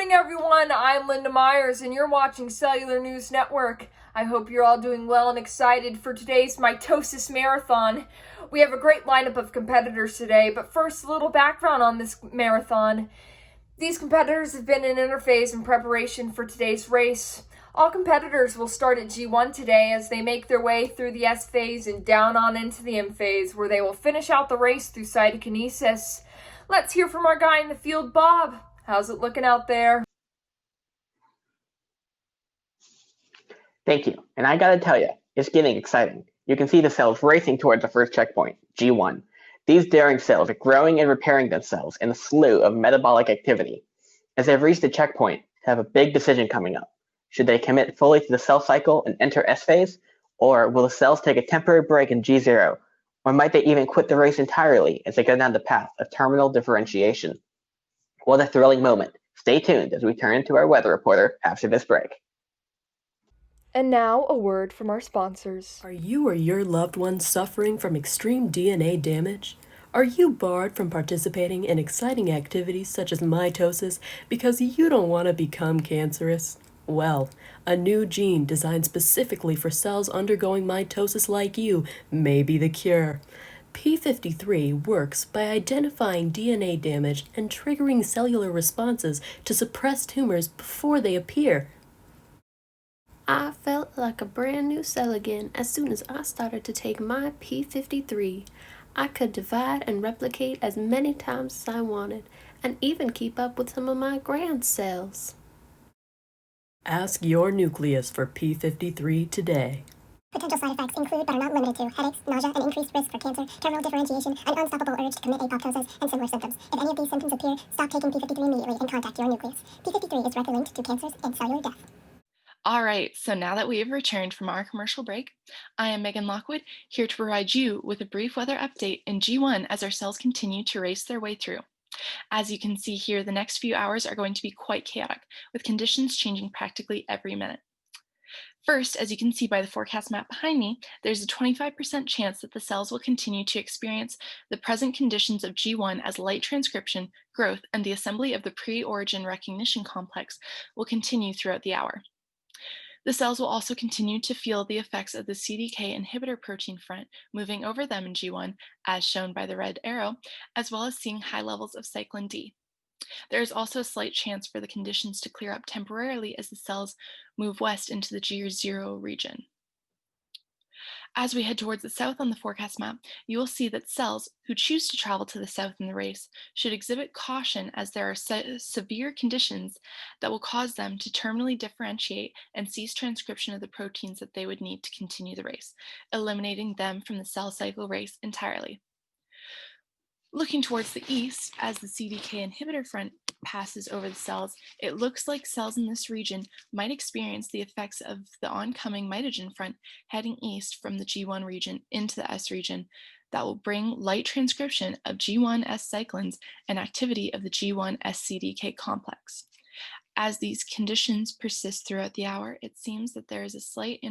morning, everyone. I'm Linda Myers, and you're watching Cellular News Network. I hope you're all doing well and excited for today's Mitosis Marathon. We have a great lineup of competitors today, but first, a little background on this marathon. These competitors have been in interphase in preparation for today's race. All competitors will start at G1 today as they make their way through the S phase and down on into the M phase, where they will finish out the race through cytokinesis. Let's hear from our guy in the field, Bob. How's it looking out there? Thank you. And I gotta tell you, it's getting exciting. You can see the cells racing towards the first checkpoint, G1. These daring cells are growing and repairing themselves in a slew of metabolic activity. As they've reached the checkpoint, they have a big decision coming up. Should they commit fully to the cell cycle and enter S phase? Or will the cells take a temporary break in G0? Or might they even quit the race entirely as they go down the path of terminal differentiation? What a thrilling moment. Stay tuned as we turn to our weather reporter after this break. And now, a word from our sponsors. Are you or your loved one suffering from extreme DNA damage? Are you barred from participating in exciting activities such as mitosis because you don't want to become cancerous? Well, a new gene designed specifically for cells undergoing mitosis like you may be the cure. P53 works by identifying DNA damage and triggering cellular responses to suppress tumors before they appear. I felt like a brand new cell again as soon as I started to take my P53. I could divide and replicate as many times as I wanted, and even keep up with some of my grand cells. Ask your nucleus for P53 today. Potential side effects include, but are not limited to, headaches, nausea, an increased risk for cancer, terminal differentiation, an unstoppable urge to commit apoptosis, and similar symptoms. If any of these symptoms appear, stop taking P53 immediately and contact your nucleus. P53 is directly linked to cancers and cellular death. All right, so now that we have returned from our commercial break, I am Megan Lockwood, here to provide you with a brief weather update in G1 as our cells continue to race their way through. As you can see here, the next few hours are going to be quite chaotic, with conditions changing practically every minute. First, as you can see by the forecast map behind me, there's a 25% chance that the cells will continue to experience the present conditions of G1 as light transcription, growth, and the assembly of the pre-origin recognition complex will continue throughout the hour. The cells will also continue to feel the effects of the CDK inhibitor protein front moving over them in G1, as shown by the red arrow, as well as seeing high levels of cyclin D. There is also a slight chance for the conditions to clear up temporarily as the cells move west into the G0 region. As we head towards the south on the forecast map, you will see that cells who choose to travel to the south in the race should exhibit caution as there are severe conditions that will cause them to terminally differentiate and cease transcription of the proteins that they would need to continue the race, eliminating them from the cell cycle race entirely. Looking towards the east, as the CDK inhibitor front passes over the cells, it looks like cells in this region might experience the effects of the oncoming mitogen front heading east from the G1 region into the S region that will bring light transcription of G1 S cyclins and activity of the G1 S CDK complex. As these conditions persist throughout the hour, it seems that there is a slight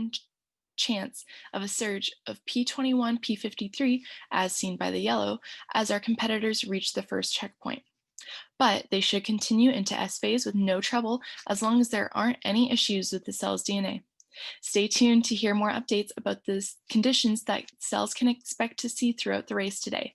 chance of a surge of P21, P53, as seen by the yellow, as our competitors reach the first checkpoint. But they should continue into S phase with no trouble as long as there aren't any issues with the cell's DNA. Stay tuned to hear more updates about the conditions that cells can expect to see throughout the race today.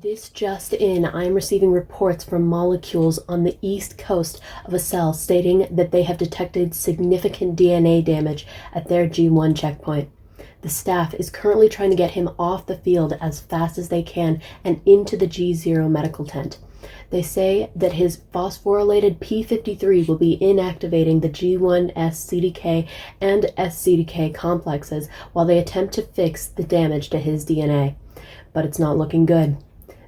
This just in, I am receiving reports from molecules on the east coast of a cell stating that they have detected significant DNA damage at their G1 checkpoint. The staff is currently trying to get him off the field as fast as they can and into the G0 medical tent. They say that his phosphorylated P53 will be inactivating the G1 SCDK and SCDK complexes while they attempt to fix the damage to his DNA. But it's not looking good.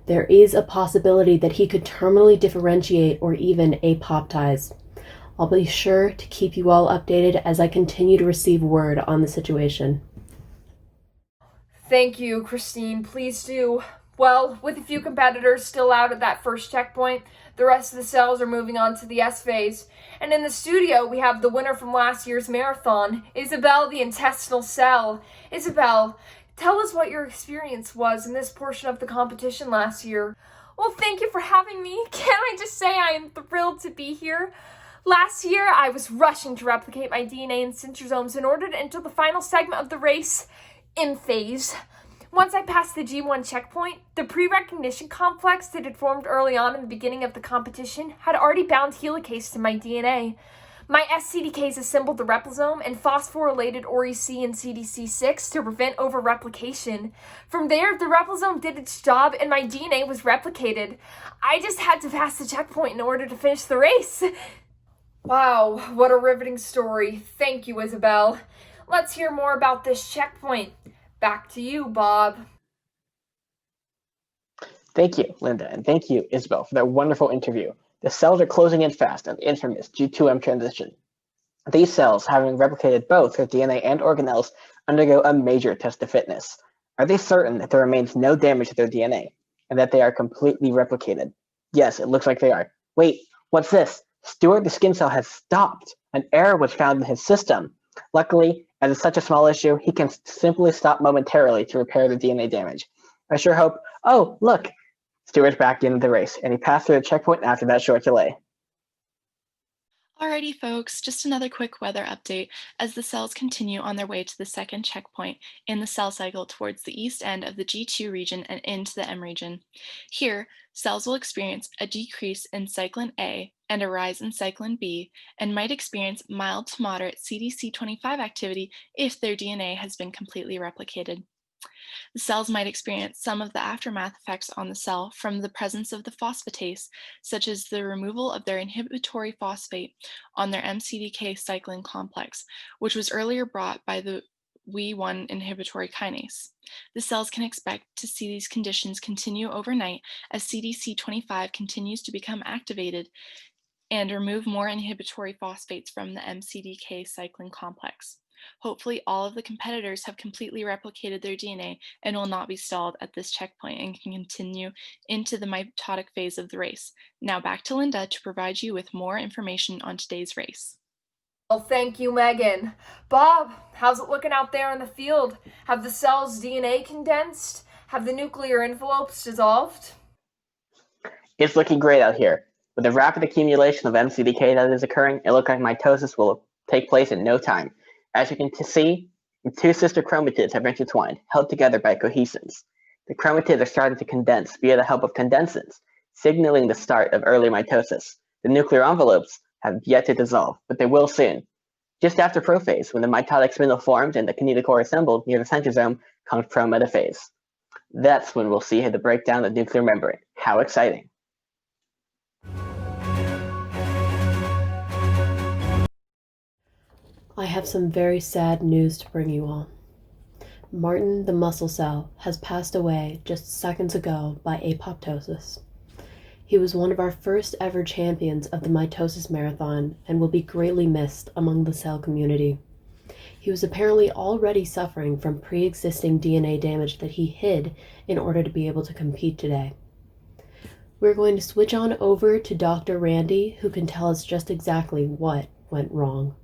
There is a possibility that he could terminally differentiate or even apoptize. I'll be sure to keep you all updated as I continue to receive word on the situation. Thank you, Christine. Please do. Well, with a few competitors still out at that first checkpoint, the rest of the cells are moving on to the S phase. And in the studio, we have the winner from last year's marathon, Isabel the intestinal cell. Isabel, Tell us what your experience was in this portion of the competition last year. Well, thank you for having me. Can I just say I am thrilled to be here? Last year, I was rushing to replicate my DNA and centrosomes in order to enter the final segment of the race, M phase. Once I passed the G1 checkpoint, the pre-recognition complex that had formed early on in the beginning of the competition had already bound helicase to my DNA. My SCDKs assembled the replosome and phosphorylated OREC and CDC6 to prevent over-replication. From there, the replosome did its job and my DNA was replicated. I just had to pass the checkpoint in order to finish the race. Wow, what a riveting story. Thank you, Isabel. Let's hear more about this checkpoint. Back to you, Bob. Thank you, Linda, and thank you, Isabel, for that wonderful interview. The cells are closing in fast on the infamous G2M transition. These cells, having replicated both their DNA and organelles, undergo a major test of fitness. Are they certain that there remains no damage to their DNA, and that they are completely replicated? Yes, it looks like they are. Wait, what's this? Stuart the skin cell has stopped. An error was found in his system. Luckily, as it's such a small issue, he can simply stop momentarily to repair the DNA damage. I sure hope, oh, look, Stuart's back into the race, and he passed through the checkpoint after that short delay. Alrighty, folks, just another quick weather update as the cells continue on their way to the second checkpoint in the cell cycle towards the east end of the G2 region and into the M region. Here, cells will experience a decrease in cyclin A and a rise in cyclin B, and might experience mild to moderate CDC25 activity if their DNA has been completely replicated. The cells might experience some of the aftermath effects on the cell from the presence of the phosphatase, such as the removal of their inhibitory phosphate on their MCDK cyclin complex, which was earlier brought by the Wee1 inhibitory kinase. The cells can expect to see these conditions continue overnight as CDC25 continues to become activated and remove more inhibitory phosphates from the MCDK cyclin complex. Hopefully, all of the competitors have completely replicated their DNA and will not be stalled at this checkpoint and can continue into the mitotic phase of the race. Now back to Linda to provide you with more information on today's race. Well, thank you, Megan. Bob, how's it looking out there in the field? Have the cells' DNA condensed? Have the nuclear envelopes dissolved? It's looking great out here. With the rapid accumulation of MCDK that is occurring, it looks like mitosis will take place in no time. As you can see, the two sister chromatids have intertwined, held together by cohesins. The chromatids are starting to condense via the help of condensins, signaling the start of early mitosis. The nuclear envelopes have yet to dissolve, but they will soon. Just after prophase, when the mitotic spindle formed and the kinetochore assembled near the centrosome, comes prometaphase. That's when we'll see the breakdown of the nuclear membrane. How exciting! I have some very sad news to bring you all. Martin the muscle cell has passed away just seconds ago by apoptosis. He was one of our first ever champions of the mitosis marathon and will be greatly missed among the cell community. He was apparently already suffering from pre-existing DNA damage that he hid in order to be able to compete today. We're going to switch on over to Dr. Randy, who can tell us just exactly what went wrong.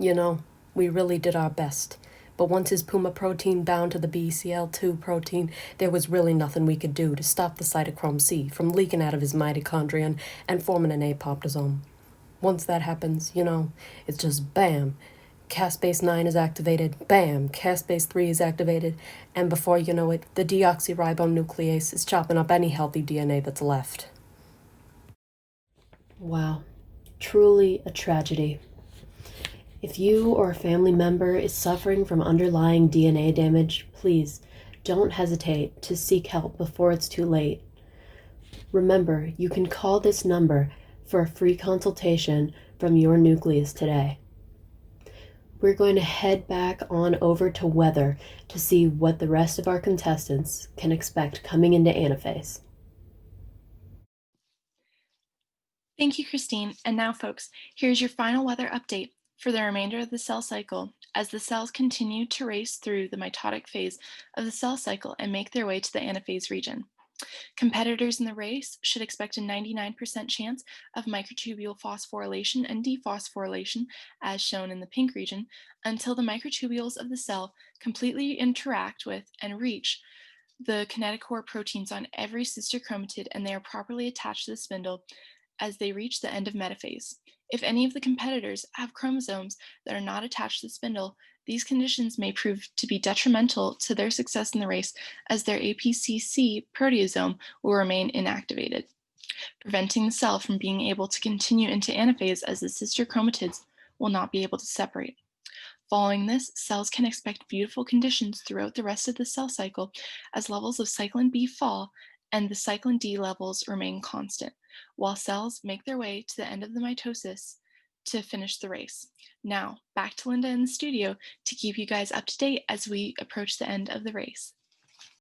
You know, we really did our best. But once his Puma protein bound to the BCL2 protein, there was really nothing we could do to stop the cytochrome C from leaking out of his mitochondrion and forming an apoptosome. Once that happens, you know, it's just bam, caspase 9 is activated, bam, caspase 3 is activated, and before you know it, the deoxyribonuclease is chopping up any healthy DNA that's left. Wow, truly a tragedy. If you or a family member is suffering from underlying DNA damage, please don't hesitate to seek help before it's too late. Remember, you can call this number for a free consultation from your nucleus today. We're going to head back on over to weather to see what the rest of our contestants can expect coming into anaphase. Thank you, Christine. And now, folks, here's your final weather update for the remainder of the cell cycle as the cells continue to race through the mitotic phase of the cell cycle and make their way to the anaphase region. Competitors in the race should expect a 99% chance of microtubule phosphorylation and dephosphorylation, as shown in the pink region, until the microtubules of the cell completely interact with and reach the kinetochore proteins on every sister chromatid, and they are properly attached to the spindle as they reach the end of metaphase. If any of the competitors have chromosomes that are not attached to the spindle, these conditions may prove to be detrimental to their success in the race, as their APCC proteasome will remain inactivated, preventing the cell from being able to continue into anaphase, as the sister chromatids will not be able to separate. Following this, cells can expect beautiful conditions throughout the rest of the cell cycle, as levels of cyclin B fall and the cyclin D levels remain constant, while cells make their way to the end of the mitosis to finish the race. Now, back to Linda in the studio to keep you guys up to date as we approach the end of the race.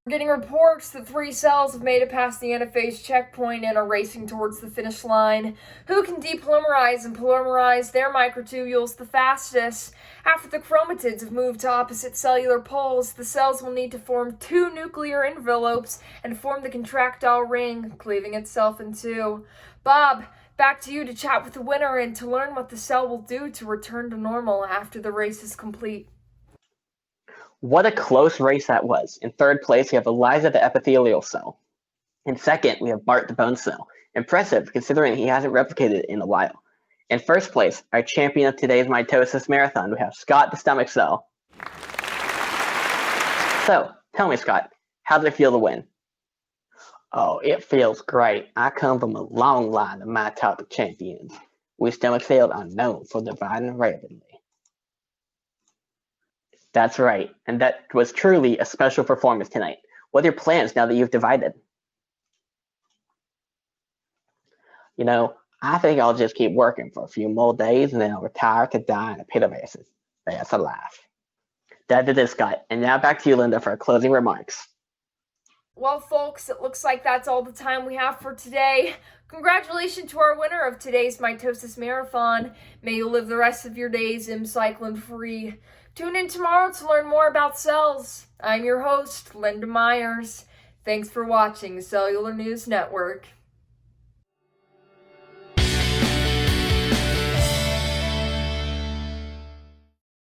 We're getting reports that 3 cells have made it past the anaphase checkpoint and are racing towards the finish line. Who can depolymerize and polymerize their microtubules the fastest? After the chromatids have moved to opposite cellular poles, the cells will need to form 2 nuclear envelopes and form the contractile ring, cleaving itself in 2. Bob, back to you to chat with the winner and to learn what the cell will do to return to normal after the race is complete. What a close race that was. In third place, we have Eliza the epithelial cell. In second, we have Bart the bone cell. Impressive, considering he hasn't replicated in a while. In first place, our champion of today's mitosis marathon, we have Scott the stomach cell. So, tell me, Scott, how did it feel to win? Oh, it feels great. I come from a long line of mitotic champions. We stomach cells are known for dividing rapidly. That's right, and that was truly a special performance tonight. What are your plans now that you've divided? You know, I think I'll just keep working for a few more days and then I'll retire to die in a pit of acid. That's a laugh. That did it, Scott. And now back to you, Linda, for closing remarks. Well, folks, it looks like that's all the time we have for today. Congratulations to our winner of today's Mitosis Marathon. May you live the rest of your days cyclin-free. Tune in tomorrow to learn more about cells. I'm your host, Linda Myers. Thanks for watching Cellular News Network.